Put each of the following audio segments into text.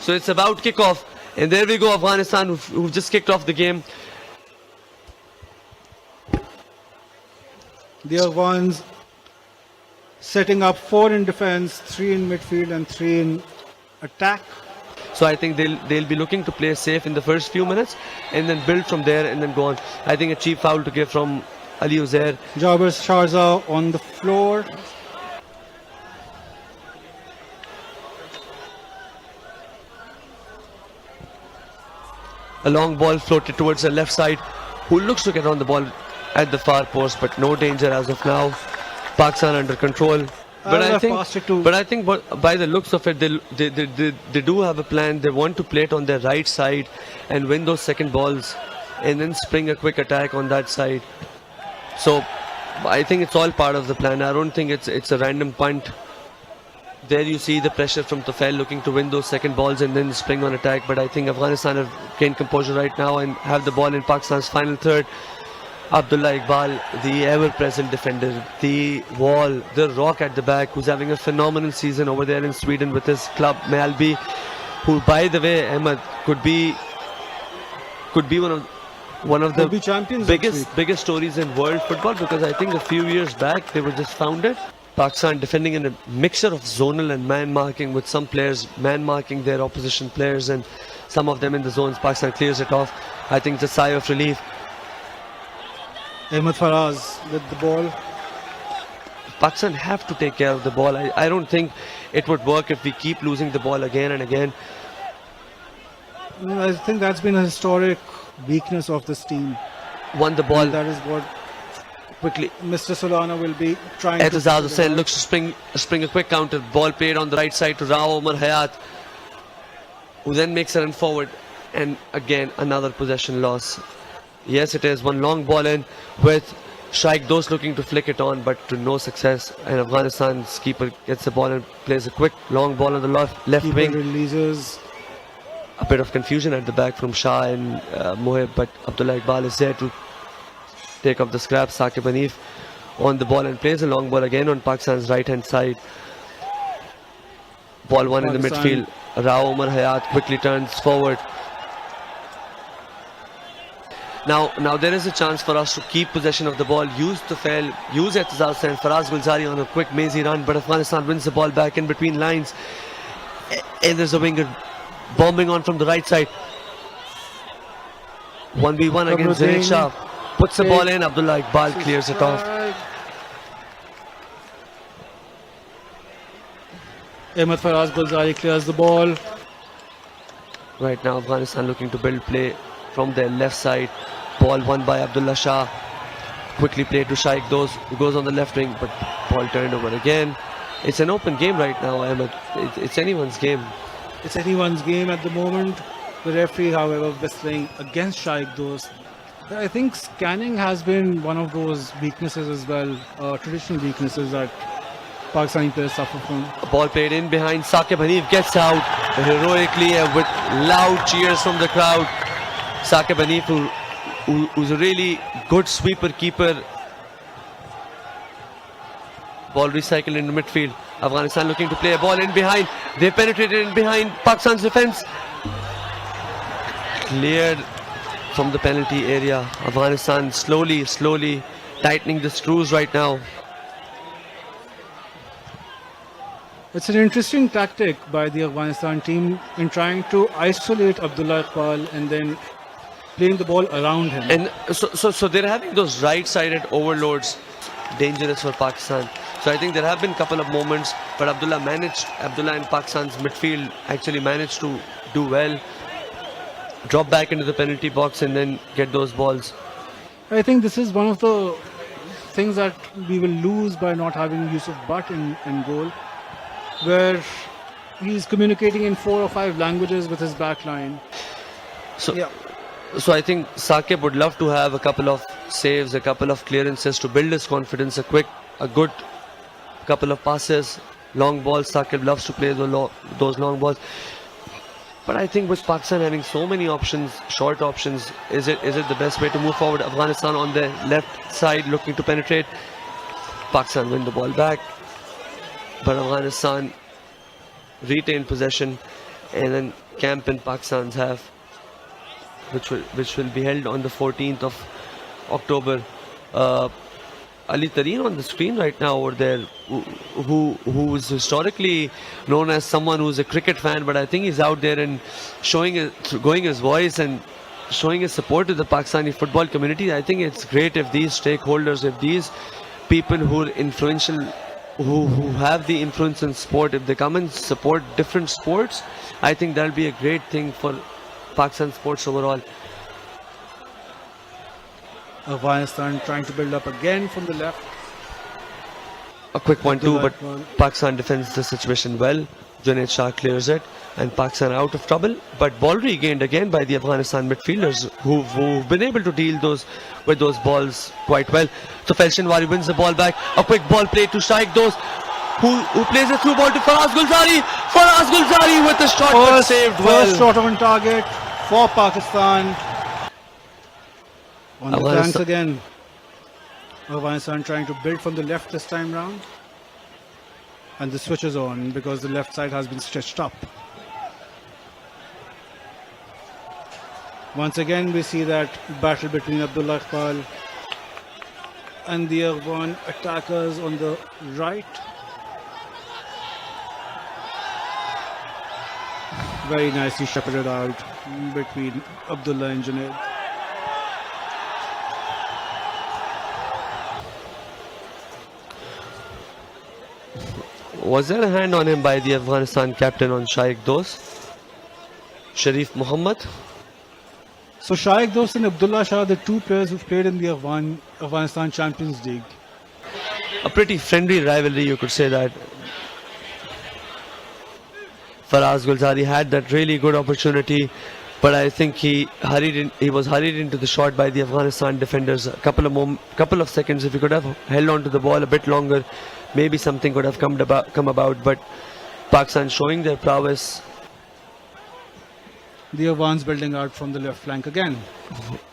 So it's about kickoff. And there we go, Afghanistan, who've just kicked off the game. The Afghans setting up 4 in defense, 3 in midfield and 3 in attack. So I think they'll be looking to play safe in the first few minutes and then build from there and then go on. I think a cheap foul to give from Ali Uzair. Jaber Sharza on the floor. A long ball floated towards the left side. Who looks to get on the ball at the far post, but no danger as of now. Pakistan under control. But I think by the looks of it, they do have a plan. They want to play it on their right side and win those second balls and then spring a quick attack on that side. So I think it's all part of the plan. I don't think it's a random punt. There you see the pressure from Tufail looking to win those second balls and then spring on attack. But I think Afghanistan have gained composure right now and have the ball in Pakistan's final third. Abdullah Iqbal, the ever-present defender, the wall, the rock at the back, who's having a phenomenal season over there in Sweden with his club Mjällby, who, by the way, Ahmed, could be one of the biggest stories in world football, because I think a few years back they were just founded. Pakistan defending in a mixture of zonal and man marking, with some players man marking their opposition players and some of them in the zones. Pakistan clears it off. I think it's a sigh of relief. Ahmed Faraz with the ball. Pakistan have to take care of the ball. I don't think it would work if we keep losing the ball again and again. I think that's been a historic weakness of this team. Won the ball. And that is what quickly Mr. Solana will be trying Ehtizaz Hussain looks to spring a quick counter. Ball played on the right side to Rao Omar Hayat, who then makes a run forward, and again another possession loss. Yes, it is one long ball in with Shaikh Dost looking to flick it on, but to no success. And Afghanistan's keeper gets the ball and plays a quick long ball on the left wing. Releases. A bit of confusion at the back from Shah and Mohib, but Abdullah Iqbal is there to take up the scrap. Saqib Hanif on the ball and plays a long ball again on Pakistan's right hand side. Ball one in the midfield. Rao Omar Hayat quickly turns forward. Now there is a chance for us to keep possession of the ball, use Tufail, use Ehtizaz and Faraz Gulzari on a quick mazy run, but Afghanistan wins the ball back in between lines. And there's a winger bombing on from the right side. 1v1 against Zaid Shah. Puts the ball in, Abdullah Iqbal clears it off. Ahmed Faraz Gulzari clears the ball. Right now Afghanistan looking to build play from their left side. Ball won by Abdullah Shah. Quickly played to Shaikh Dost, who goes on the left wing, but ball turned over again. It's an open game right now, Ahmed. It's anyone's game. It's anyone's game at the moment. The referee, however, whistling against Shaikh Dost. I think scanning has been one of those weaknesses as well, traditional weaknesses that Pakistani players suffer from. Ball played in behind. Saqib Hanif gets out heroically with loud cheers from the crowd. Saqib Hanif, who's a really good sweeper keeper. Ball recycled in the midfield. Afghanistan looking to play a ball in behind. They penetrated in behind Pakistan's defense. Cleared from the penalty area. Afghanistan slowly tightening the screws right now. It's an interesting tactic by the Afghanistan team in trying to isolate Abdullah Iqbal and then playing the ball around him. And so they're having those right-sided overloads, dangerous for Pakistan. So I think there have been a couple of moments, but Abdullah and Pakistan's midfield actually managed to do well, drop back into the penalty box and then get those balls. I think this is one of the things that we will lose by not having Yusuf Butt in goal, where he's communicating in 4 or 5 languages with his back line. So I think Saqib would love to have a couple of saves, a couple of clearances to build his confidence, a good couple of passes, long balls. Saqib loves to play those long balls. But I think with Pakistan having so many options, short options, is it the best way to move forward? Afghanistan on the left side looking to penetrate. Pakistan win the ball back, but Afghanistan retain possession and then camp in Pakistan's have, which will be held on the 14th of October. Ali Tareen on the screen right now over there, who is historically known as someone who's a cricket fan, but I think he's out there and going his voice and showing his support to the Pakistani football community. I think it's great if these stakeholders, if these people who are influential, who have the influence in sport, if they come and support different sports, I think that'll be a great thing for Pakistan sports overall. Afghanistan trying to build up again from the left. A quick one too, but One. Pakistan defends the situation well. Junaid Shah clears it, and Pakistan are out of trouble. But ball regained again by the Afghanistan midfielders, who've been able to deal with those balls quite well. So Felshinwari wins the ball back. A quick ball play to Shaikh Dost, who plays a through ball to Faraz Gulzari. Faraz Gulzari with the shot, but saved well. First shot on target for Pakistan. On the flanks again. Afghanistan trying to build from the left this time round. And the switch is on because the left side has been stretched up. Once again we see that battle between Abdullah Iqbal and the Afghan attackers on the right. Very nicely shepherded out between Abdullah and Junaid. Was there a hand on him by the Afghanistan captain on Shaikh Dost? Sharif Muhammad? So Shaikh Dost and Abdullah Shah, the two players who've played in the Afghanistan Champions League. A pretty friendly rivalry, you could say that. Faraz Gulzari had that really good opportunity, but I think he was hurried into the shot by the Afghanistan defenders. A couple of seconds, if he could have held on to the ball a bit longer, maybe something could have come about. But Pakistan showing their prowess. The Afghans building out from the left flank again.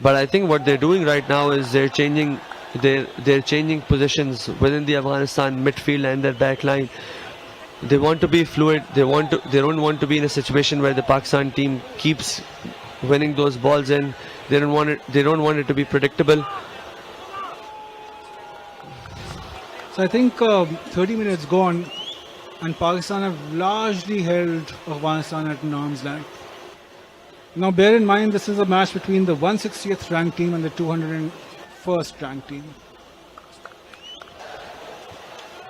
But I think what they're doing right now is they're changing positions within the Afghanistan midfield and their back line. They want to be fluid. They don't want to be in a situation where the Pakistan team keeps winning those balls in. They don't want it to be predictable. So I think 30 minutes gone, and Pakistan have largely held Afghanistan at an arm's length. Now bear in mind this is a match between the 160th ranked team and the 201st ranked team.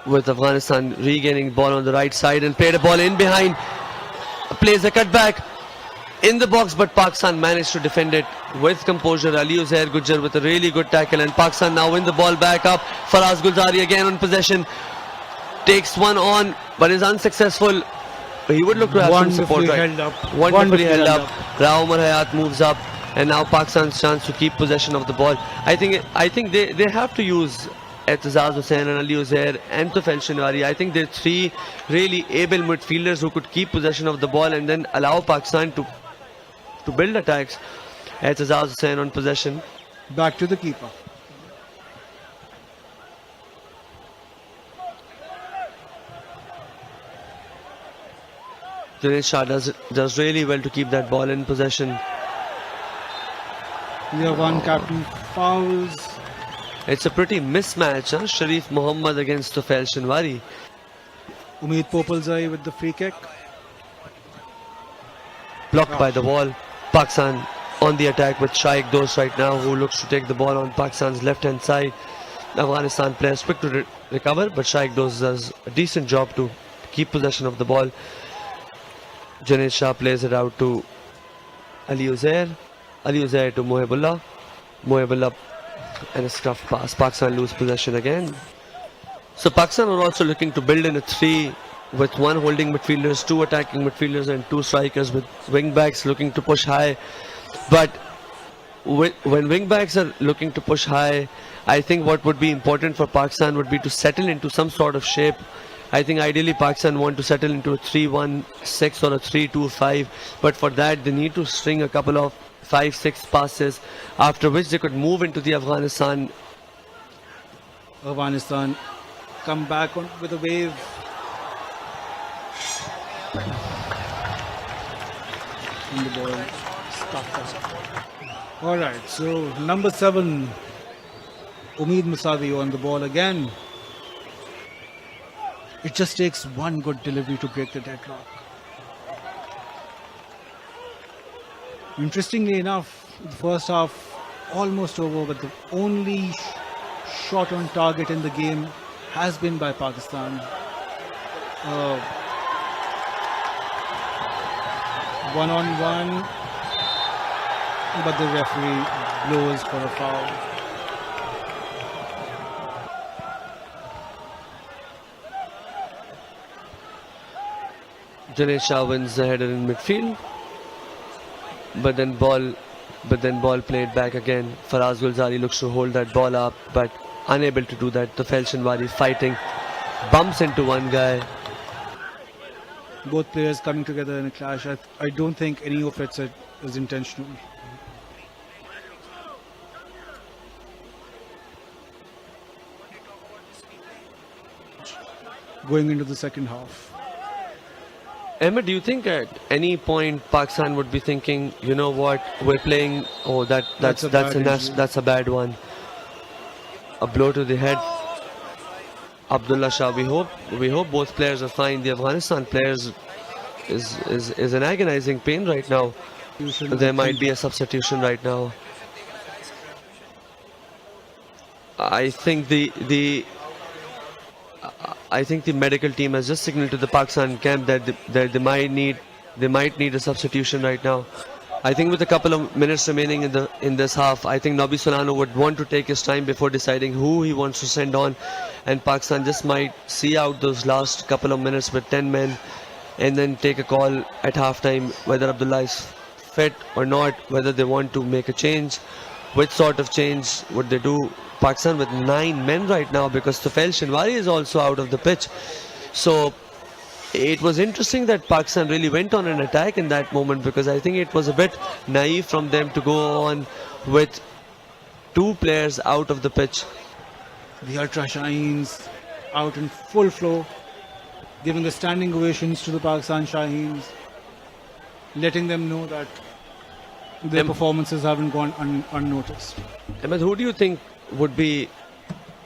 With Afghanistan regaining the ball on the right side and played a ball in behind. Plays a cutback in the box, but Pakistan managed to defend it with composure. Ali Uzair Gujjar with a really good tackle, and Pakistan now win the ball back up. Faraz Gulzari again on possession. Takes one on, but is unsuccessful. He would look to have some support, right? Wonderfully held up. Rao Umar Hayat moves up, and now Pakistan's chance to keep possession of the ball. I think they have to use Etizaz Hussain and Ali Uzair and Tufail Shinwari. I think they're three really able midfielders who could keep possession of the ball and then allow Pakistan to build attacks. Etizaz Hussain on possession. Back to the keeper. Junaid Shah does really well to keep that ball in possession. We have one captain fouls. It's a pretty mismatch, huh? Sharif Muhammad against Tufail Shinwari. Umeed Popalzai with the free kick. Blocked by the wall. Pakistan on the attack with Shaikh Dost right now, who looks to take the ball on Pakistan's left-hand side. Afghanistan players quick to recover, but Shaikh Dost does a decent job to keep possession of the ball. Junaid Shah plays it out to Ali Uzair. Ali Uzair to Mohibullah. Mohibullah and a scruff pass. Pakistan lose possession again. So Pakistan are also looking to build in a three with one holding midfielders, two attacking midfielders and two strikers, with wing backs looking to push high. But when wing backs are looking to push high, I think what would be important for Pakistan would be to settle into some sort of shape. I think ideally Pakistan want to settle into a 3-1-6 or a 3-2-5, but for that they need to string a couple of 5-6 passes, after which they could move into the Afghanistan come back on with a wave. and the ball stuck up. All right, so number 7, Umeed Musavi on the ball again. It just takes one good delivery to break the deadlock. Interestingly enough, the first half almost over, but the only shot on target in the game has been by Pakistan. One-on-one, but the referee blows for a foul. Dinesh Shah wins the header in midfield, but then ball played back again. Faraz Gulzari looks to hold that ball up, but unable to do that. Tufail Shinwari fighting, bumps into one guy. Both players coming together in a clash. I don't think any of it is intentional. Going into the second half. Emma, do you think at any point Pakistan would be thinking, you know what, we're playing? Oh, that's a bad one. A blow to the head. Abdullah Shah. We hope both players are fine. The Afghanistan players is an agonizing pain right now. There might be a substitution right now. I think the medical team has just signaled to the Pakistan camp that they might need a substitution right now. I think with a couple of minutes remaining in this half, I think Nobby Solano would want to take his time before deciding who he wants to send on, and Pakistan just might see out those last couple of minutes with 10 men, and then take a call at halftime whether Abdullah is fit or not, whether they want to make a change, which sort of change would they do. Pakistan with 9 men right now because Tufail Shinwari is also out of the pitch. So it was interesting that Pakistan really went on an attack in that moment, because I think it was a bit naive from them to go on with 2 players out of the pitch. The Ultra Shaheens out in full flow, giving the standing ovations to the Pakistan Shaheens, letting them know that their performances haven't gone unnoticed. Ahmed, who do you think would be